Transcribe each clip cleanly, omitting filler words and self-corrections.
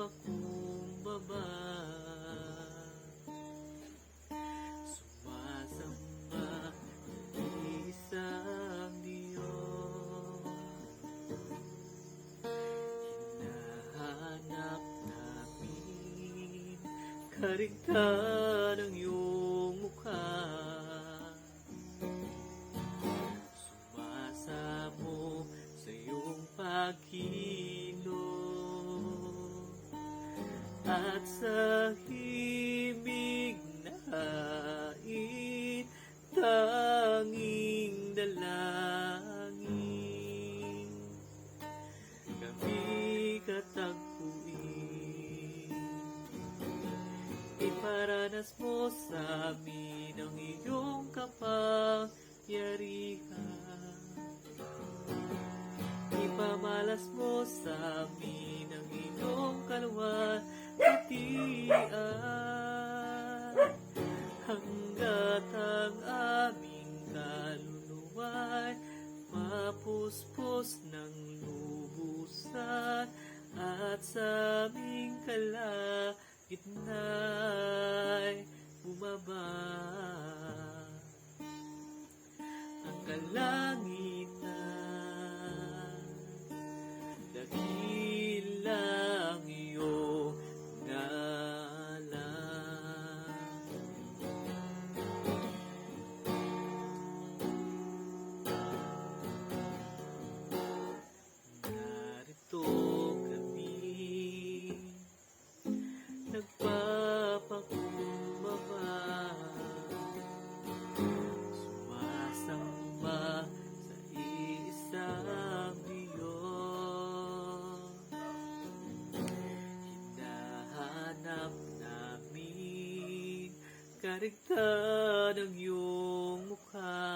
nagpapakumbaba, sumasamba sa isang Diyos. Hinahanap namin karigtan ng iyong mukha, sumasamo sa iyong pagkilos, at sa himig na hait tanging dalangin, kami katagpuin. Iparanas mo sa amin ang iyong kapangyarihan, ipamalas mo sa amin ang iyong kaluwalhatian, hanggat ang aming kaluluwa'y mapuspos ng lubusan, at sa aming kalagitna'y bumaba ang kalangitan. Dakilang iyong ngalan. Narito kami, nagpapakumbaba, sumasamba sa isang Diyos. Hinahanap namin karigtan ng iyong mukha,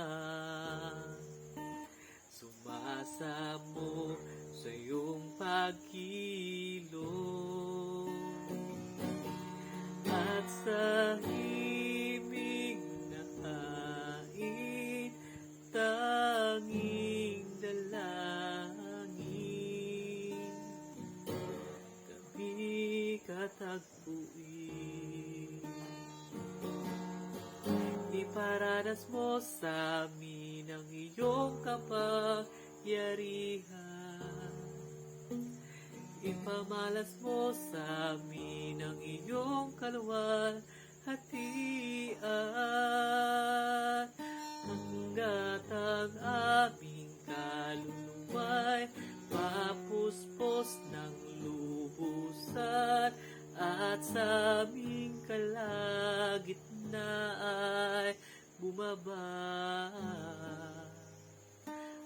sumasamo sa iyong pagkilos, at sa himig na hait tanging dalangin, kami katagpuin. Iparanas mo sa amin ang iyong kapangyarihan, ipamalas mo sa amin ang iyong kaluwalhatian, hanggat ang aming kaluluwa'y mapuspos ng lubusan, at sa aming kalagitna'y bumaba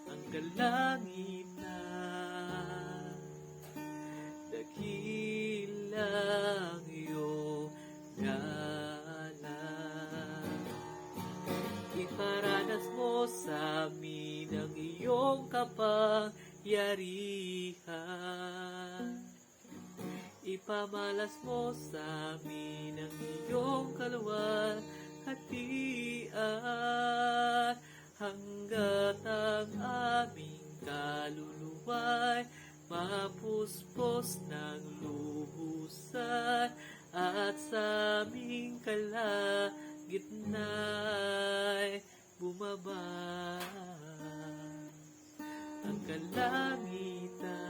ang kalangitan. Dakilang iyong ngalan. Iparanas mo sa amin ang iyong kapangyarihan, ipamalas mo sa amin ang iyong kaluwalhatian, hanggat ang aming kaluluwa'y mapuspos ng lubusan, at sa aming kalagitna'y bumaba ang kalangitan.